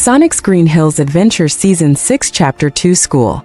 Sonic's Green Hills Adventure Season 6 Chapter 2 School.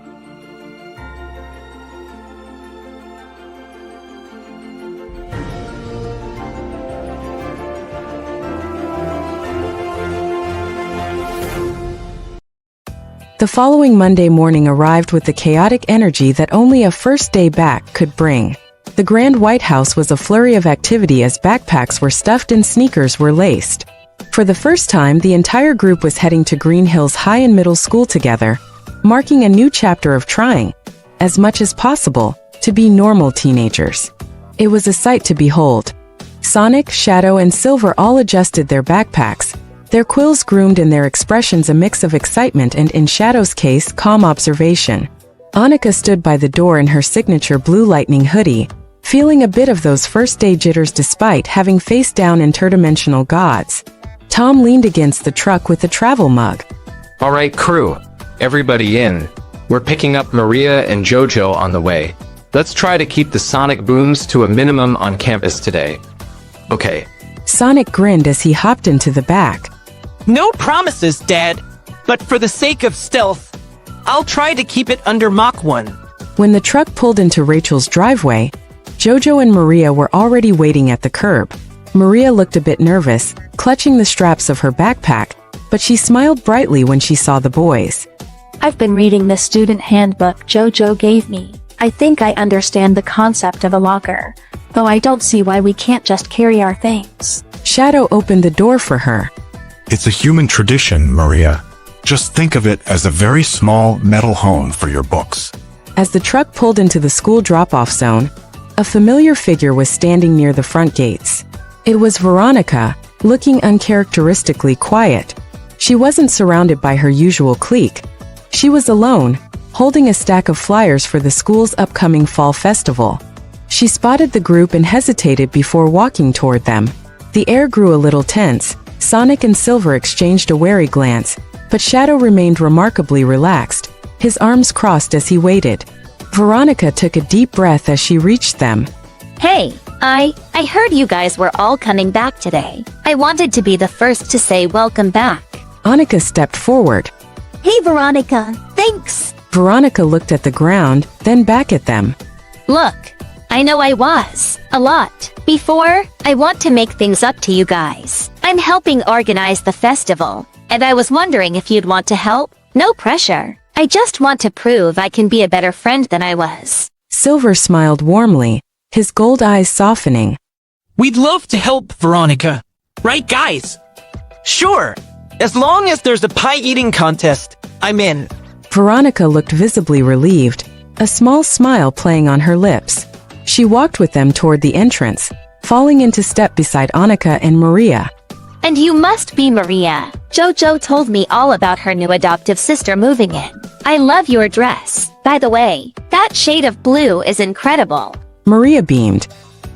The following Monday morning arrived with the chaotic energy that only a first day back could bring. The Grand White House was a flurry of activity as backpacks were stuffed and sneakers were laced. For the first time, the entire group was heading to Green Hills High and Middle School together, marking a new chapter of trying, as much as possible, to be normal teenagers. It was a sight to behold. Sonic, Shadow, and Silver all adjusted their backpacks, their quills groomed and their expressions a mix of excitement and, in Shadow's case, calm observation. Annika stood by the door in her signature blue lightning hoodie, feeling a bit of those first-day jitters despite having faced down interdimensional gods. Tom leaned against the truck with a travel mug. All right, crew. Everybody in. We're picking up Maria and Jojo on the way. Let's try to keep the sonic booms to a minimum on campus today. Okay. Sonic grinned as he hopped into the back. No promises, Dad. But for the sake of stealth, I'll try to keep it under Mach 1. When the truck pulled into Rachel's driveway, Jojo and Maria were already waiting at the curb. Maria looked a bit nervous, clutching the straps of her backpack, but she smiled brightly when she saw the boys. I've been reading the student handbook Jojo gave me. I think I understand the concept of a locker, though I don't see why we can't just carry our things. Shadow opened the door for her. It's a human tradition, Maria. Just think of it as a very small metal home for your books. As the truck pulled into the school drop-off zone, a familiar figure was standing near the front gates. It was Veronica, looking uncharacteristically quiet. She wasn't surrounded by her usual clique. She was alone, holding a stack of flyers for the school's upcoming fall festival. She spotted the group and hesitated before walking toward them. The air grew a little tense. Sonic and Silver exchanged a wary glance, but Shadow remained remarkably relaxed, his arms crossed as he waited. Veronica took a deep breath as she reached them. Hey, I heard you guys were all coming back today. I wanted to be the first to say welcome back. Annika stepped forward. Hey Veronica, thanks. Veronica looked at the ground, then back at them. Look, I know I was, a lot, before. I want to make things up to you guys. I'm helping organize the festival, and I was wondering if you'd want to help. No pressure. I just want to prove I can be a better friend than I was. Silver smiled warmly, his gold eyes softening. We'd love to help, Veronica. Right, guys? Sure. As long as there's a pie-eating contest, I'm in. Veronica looked visibly relieved, a small smile playing on her lips. She walked with them toward the entrance, falling into step beside Annika and Maria. And you must be Maria. Jojo told me all about her new adoptive sister moving in. I love your dress. By the way, that shade of blue is incredible. Maria beamed.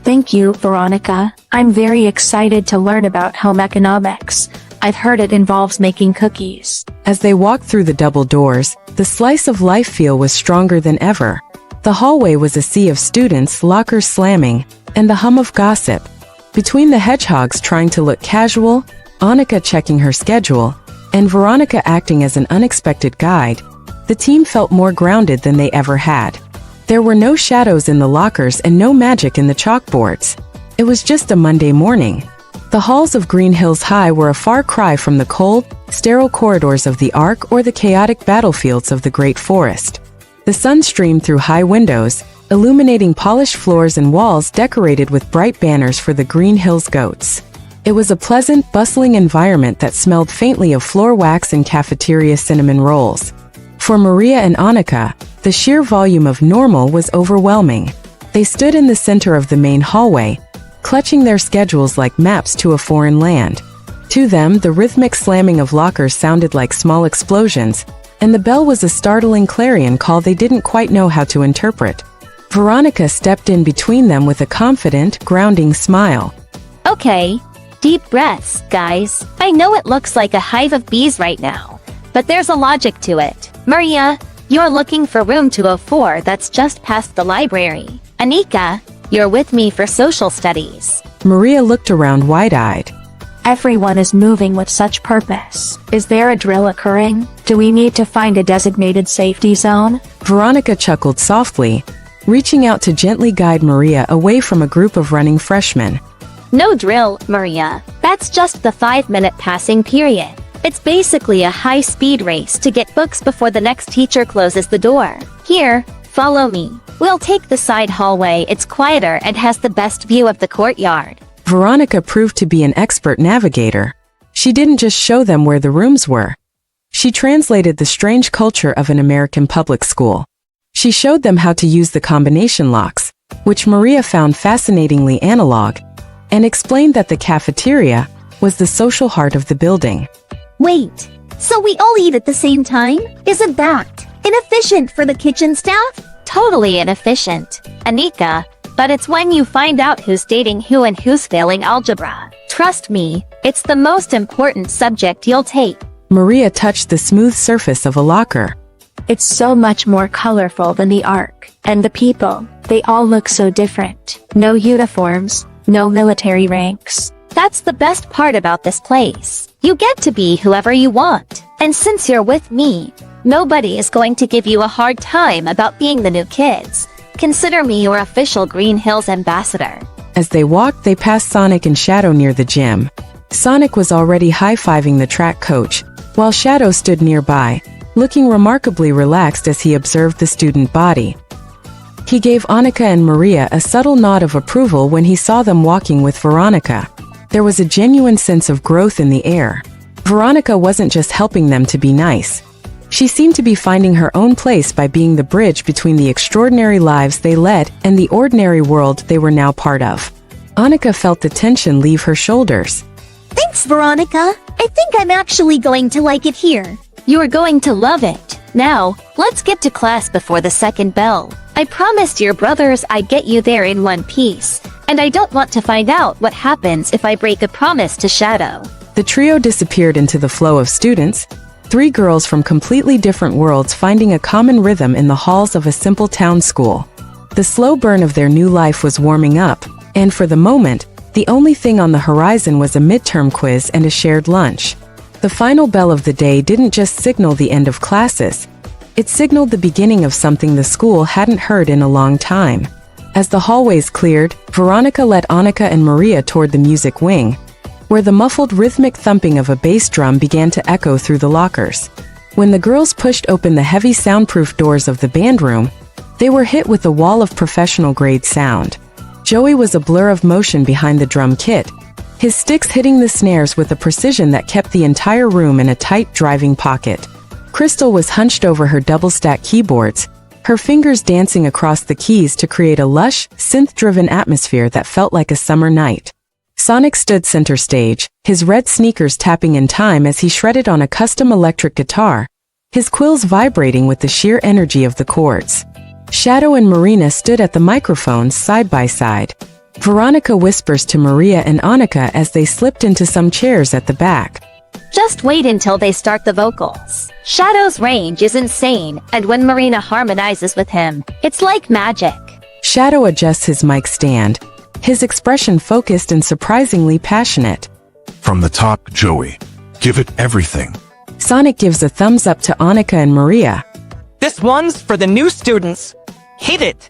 Thank you, Veronica. I'm very excited to learn about home economics. I've heard it involves making cookies. As they walked through the double doors, the slice of life feel was stronger than ever. The hallway was a sea of students, lockers slamming, and the hum of gossip. Between the hedgehogs trying to look casual, Annika checking her schedule, and Veronica acting as an unexpected guide, the team felt more grounded than they ever had. There were no shadows in the lockers and no magic in the chalkboards. It was just a Monday morning. The halls of Green Hills High were a far cry from the cold, sterile corridors of the Ark or the chaotic battlefields of the Great Forest. The sun streamed through high windows, illuminating polished floors and walls decorated with bright banners for the Green Hills Goats. It was a pleasant, bustling environment that smelled faintly of floor wax and cafeteria cinnamon rolls. For Maria and Annika, the sheer volume of normal was overwhelming. They stood in the center of the main hallway, clutching their schedules like maps to a foreign land. To them, the rhythmic slamming of lockers sounded like small explosions, and the bell was a startling clarion call they didn't quite know how to interpret. Veronica stepped in between them with a confident, grounding smile. Okay, deep breaths, guys. I know it looks like a hive of bees right now, but there's a logic to it. Maria, you're looking for room 204 that's just past the library. Annika, you're with me for social studies. Maria looked around wide-eyed. Everyone is moving with such purpose. Is there a drill occurring? Do we need to find a designated safety zone? Veronica chuckled softly, reaching out to gently guide Maria away from a group of running freshmen. No drill, Maria. That's just the 5-minute passing period. It's basically a high-speed race to get books before the next teacher closes the door. Here, follow me. We'll take the side hallway. It's quieter and has the best view of the courtyard. Veronica proved to be an expert navigator. She didn't just show them where the rooms were. She translated the strange culture of an American public school. She showed them how to use the combination locks, which Maria found fascinatingly analog, and explained that the cafeteria was the social heart of the building. Wait, so we all eat at the same time? Isn't that inefficient for the kitchen staff? Totally inefficient, Anika. But it's when you find out who's dating who and who's failing algebra. Trust me, it's the most important subject you'll take. Maria touched the smooth surface of a locker. It's so much more colorful than the Ark. And the people, they all look so different. No uniforms, no military ranks. That's the best part about this place. You get to be whoever you want. And since you're with me, nobody is going to give you a hard time about being the new kids. Consider me your official Green Hills ambassador. As they walked, they passed Sonic and Shadow near the gym. Sonic was already high-fiving the track coach, while Shadow stood nearby, looking remarkably relaxed as he observed the student body. He gave Annika and Maria a subtle nod of approval when he saw them walking with Veronica. There was a genuine sense of growth in the air. Veronica wasn't just helping them to be nice. She seemed to be finding her own place by being the bridge between the extraordinary lives they led and the ordinary world they were now part of. Annika felt the tension leave her shoulders. Thanks, Veronica. I think I'm actually going to like it here. You're going to love it. Now, let's get to class before the second bell. I promised your brothers I'd get you there in one piece, and I don't want to find out what happens if I break a promise to Shadow. The trio disappeared into the flow of students, 3 girls from completely different worlds finding a common rhythm in the halls of a simple town school. The slow burn of their new life was warming up, and for the moment, the only thing on the horizon was a midterm quiz and a shared lunch. The final bell of the day didn't just signal the end of classes. It signaled the beginning of something the school hadn't heard in a long time. As the hallways cleared, Veronica led Annika and Maria toward the music wing, where the muffled rhythmic thumping of a bass drum began to echo through the lockers. When the girls pushed open the heavy soundproof doors of the band room, they were hit with a wall of professional-grade sound. Joey was a blur of motion behind the drum kit, his sticks hitting the snares with a precision that kept the entire room in a tight driving pocket. Crystal was hunched over her double-stack keyboards, her fingers dancing across the keys to create a lush, synth-driven atmosphere that felt like a summer night. Sonic stood center stage, his red sneakers tapping in time as he shredded on a custom electric guitar, his quills vibrating with the sheer energy of the chords. Shadow and Marina stood at the microphones side by side. Veronica whispers to Maria and Annika as they slipped into some chairs at the back. Just wait until they start the vocals. Shadow's range is insane, and when Marina harmonizes with him, it's like magic. Shadow adjusts his mic stand, his expression focused and surprisingly passionate. From the top, Joey. Give it everything. Sonic gives a thumbs up to Annika and Maria. This one's for the new students. Hit it!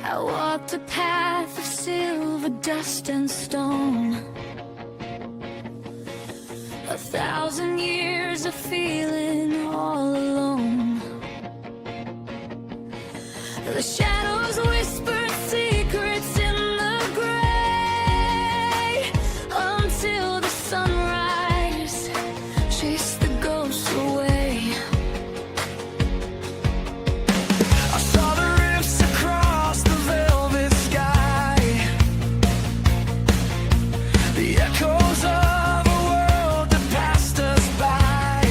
I walked a path of silver dust and stone. 1,000 years of feeling all alone. The shadows whispered secrets in the gray until the sunrise chased the ghosts away. I saw the rifts across the velvet sky, the echoes of a world that passed us by.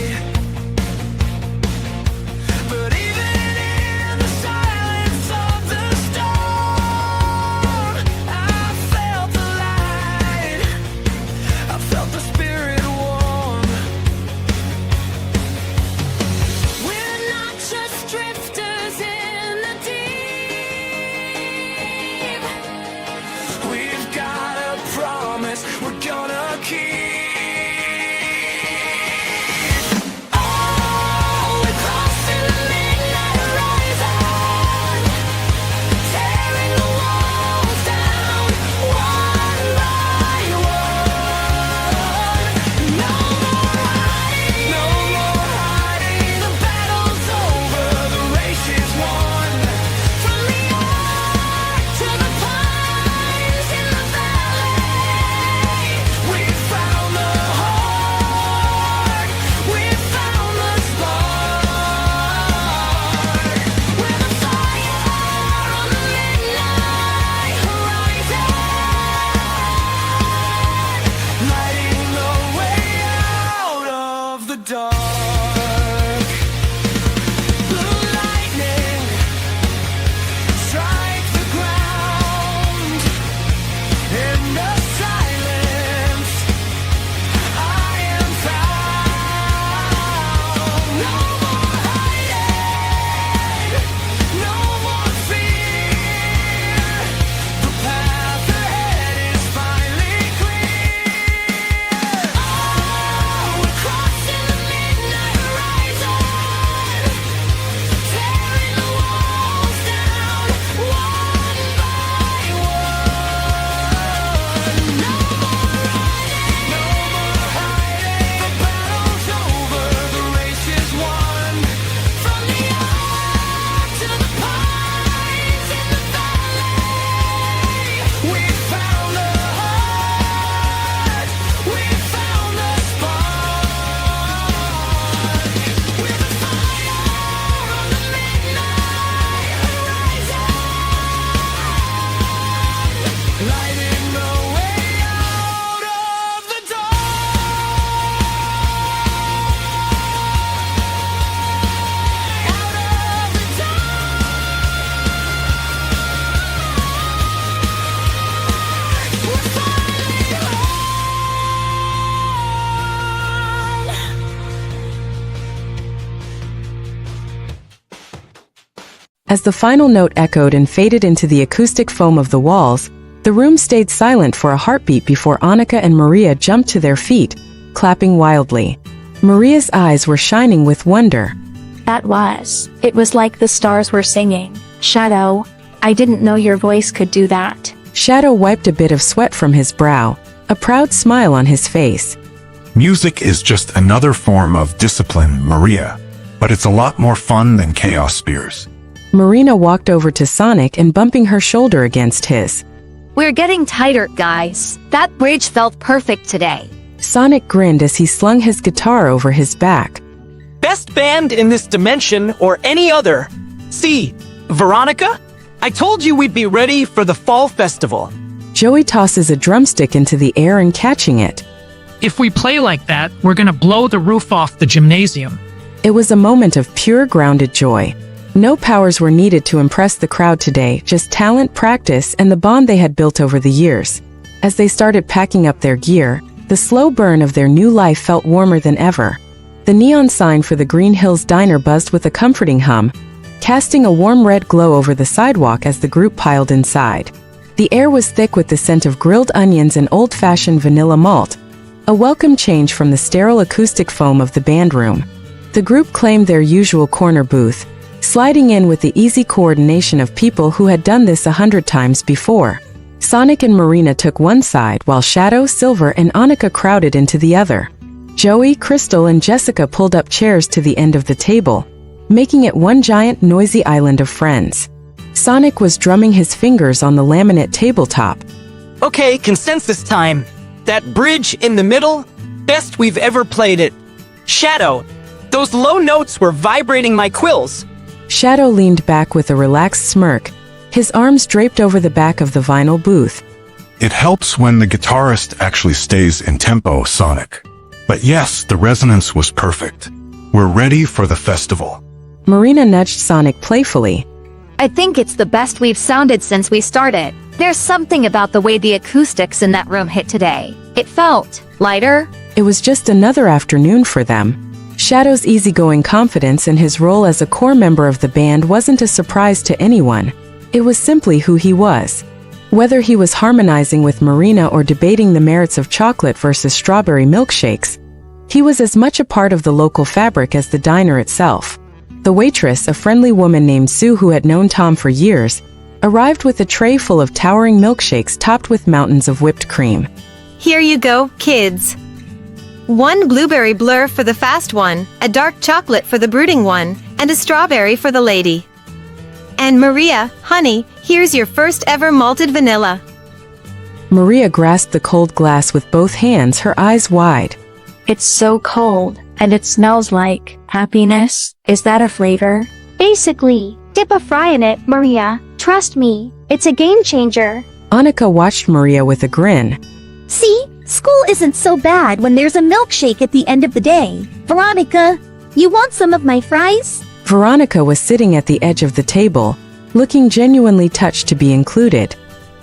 As the final note echoed and faded into the acoustic foam of the walls, the room stayed silent for a heartbeat before Annika and Maria jumped to their feet, clapping wildly. Maria's eyes were shining with wonder. It was like the stars were singing. Shadow, I didn't know your voice could do that. Shadow wiped a bit of sweat from his brow, a proud smile on his face. Music is just another form of discipline, Maria. But it's a lot more fun than Chaos Spears. Marina walked over to Sonic and bumping her shoulder against his. We're getting tighter, guys. That bridge felt perfect today. Sonic grinned as he slung his guitar over his back. Best band in this dimension or any other. See, Veronica? I told you we'd be ready for the fall festival. Joey tosses a drumstick into the air and catching it. If we play like that, we're gonna blow the roof off the gymnasium. It was a moment of pure grounded joy. No powers were needed to impress the crowd today, just talent, practice, and the bond they had built over the years. As they started packing up their gear, the slow burn of their new life felt warmer than ever. The neon sign for the Green Hills Diner buzzed with a comforting hum, casting a warm red glow over the sidewalk as the group piled inside. The air was thick with the scent of grilled onions and old-fashioned vanilla malt, a welcome change from the sterile acoustic foam of the band room. The group claimed their usual corner booth, sliding in with the easy coordination of people who had done this 100 times before. Sonic and Marina took one side while Shadow, Silver, and Annika crowded into the other. Joey, Crystal, and Jessica pulled up chairs to the end of the table, making it one giant noisy island of friends. Sonic was drumming his fingers on the laminate tabletop. Okay, consensus time. That bridge in the middle, best we've ever played it. Shadow, those low notes were vibrating my quills. Shadow leaned back with a relaxed smirk, his arms draped over the back of the vinyl booth. It helps when the guitarist actually stays in tempo, Sonic. But yes, the resonance was perfect. We're ready for the festival. Marina nudged Sonic playfully. I think it's the best we've sounded since we started. There's something about the way the acoustics in that room hit today. It felt lighter. It was just another afternoon for them. Shadow's easygoing confidence and his role as a core member of the band wasn't a surprise to anyone. It was simply who he was. Whether he was harmonizing with Marina or debating the merits of chocolate versus strawberry milkshakes, he was as much a part of the local fabric as the diner itself. The waitress, a friendly woman named Sue who had known Tom for years, arrived with a tray full of towering milkshakes topped with mountains of whipped cream. Here you go, kids. 1 blueberry blur for the fast one, a dark chocolate for the brooding one, and a strawberry for the lady. And Maria, honey, here's your first ever malted vanilla. Maria grasped the cold glass with both hands, her eyes wide. It's so cold, and it smells like happiness. Is that a flavor? Basically, dip a fry in it, Maria. Trust me, it's a game changer. Annika watched Maria with a grin. See? School isn't so bad when there's a milkshake at the end of the day. Veronica, you want some of my fries? Veronica was sitting at the edge of the table, looking genuinely touched to be included.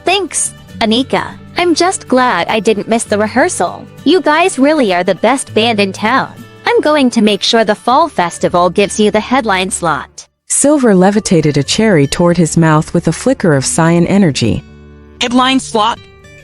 Thanks, Anika. I'm just glad I didn't miss the rehearsal. You guys really are the best band in town. I'm going to make sure the fall festival gives you the headline slot. Silver levitated a cherry toward his mouth with a flicker of cyan energy. Headline slot?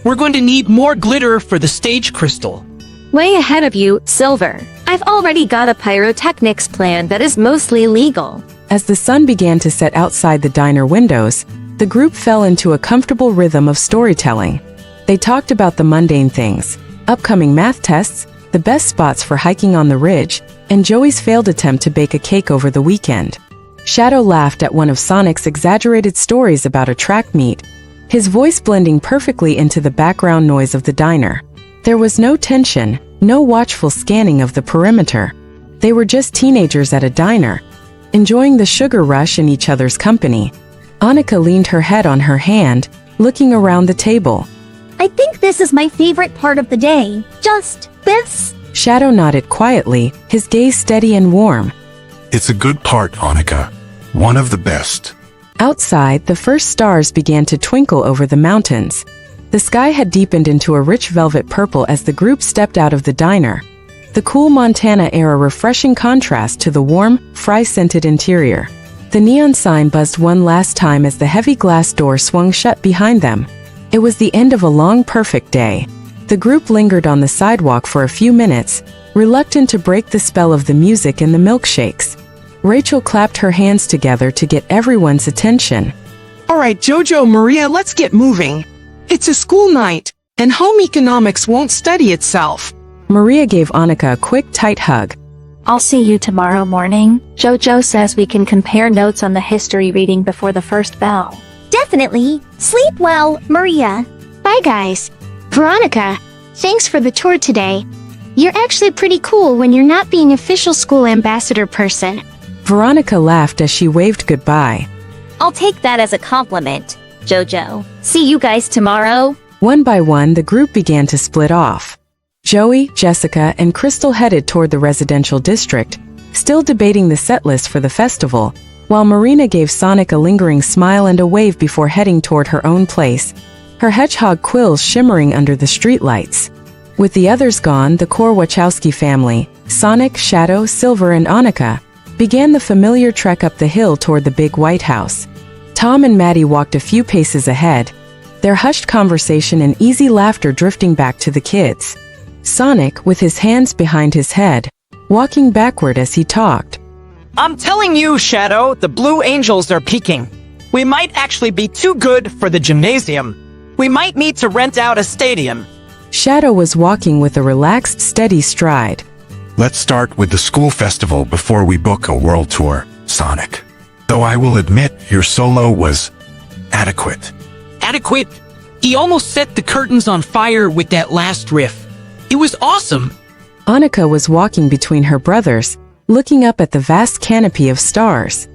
We're going to need more glitter for the stage crystal. Way ahead of you, Silver. I've already got a pyrotechnics plan that is mostly legal. As the sun began to set outside the diner windows, the group fell into a comfortable rhythm of storytelling. They talked about the mundane things, upcoming math tests, the best spots for hiking on the ridge, and Joey's failed attempt to bake a cake over the weekend. Shadow laughed at one of Sonic's exaggerated stories about a track meet, his voice blending perfectly into the background noise of the diner. There was no tension, no watchful scanning of the perimeter. They were just teenagers at a diner, enjoying the sugar rush in each other's company. Annika leaned her head on her hand, looking around the table. I think this is my favorite part of the day. Just this. Shadow nodded quietly, his gaze steady and warm. It's a good part, Annika. One of the best. Outside, the first stars began to twinkle over the mountains. The sky had deepened into a rich velvet purple as the group stepped out of the diner, the cool Montana air a refreshing contrast to the warm, fry-scented interior. The neon sign buzzed one last time as the heavy glass door swung shut behind them. It was the end of a long, perfect day. The group lingered on the sidewalk for a few minutes, reluctant to break the spell of the music and the milkshakes. Rachel clapped her hands together to get everyone's attention. All right, Jojo, Maria, let's get moving. It's a school night, and home economics won't study itself. Maria gave Annika a quick, tight hug. I'll see you tomorrow morning. Jojo says we can compare notes on the history reading before the first bell. Definitely. Sleep well, Maria. Bye, guys. Veronica, thanks for the tour today. You're actually pretty cool when you're not being official school ambassador person. Veronica laughed as she waved goodbye. I'll take that as a compliment, Jojo. See you guys tomorrow. One by one, the group began to split off. Joey, Jessica, and Crystal headed toward the residential district, still debating the set list for the festival, while Marina gave Sonic a lingering smile and a wave before heading toward her own place, her hedgehog quills shimmering under the streetlights. With the others gone, the core Wachowski family, Sonic, Shadow, Silver, and Annika, began the familiar trek up the hill toward the big White House. Tom and Maddie walked a few paces ahead, their hushed conversation and easy laughter drifting back to the kids. Sonic, with his hands behind his head, walking backward as he talked. I'm telling you, Shadow, the Blue Angels are peaking. We might actually be too good for the gymnasium. We might need to rent out a stadium. Shadow was walking with a relaxed, steady stride. Let's start with the school festival before we book a world tour, Sonic. Though I will admit your solo was adequate. Adequate? He almost set the curtains on fire with that last riff. It was awesome. Annika was walking between her brothers, looking up at the vast canopy of stars.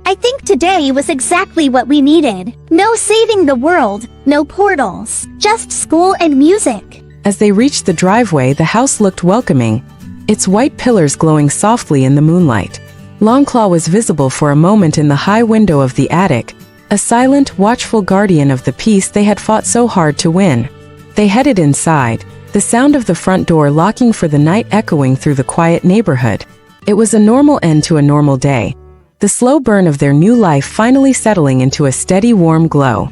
I think today was exactly what we needed. No saving the world, no portals, just school and music. As they reached the driveway, the house looked welcoming, its white pillars glowing softly in the moonlight. Longclaw was visible for a moment in the high window of the attic, a silent, watchful guardian of the peace they had fought so hard to win. They headed inside, the sound of the front door locking for the night echoing through the quiet neighborhood. It was a normal end to a normal day, the slow burn of their new life finally settling into a steady, warm glow.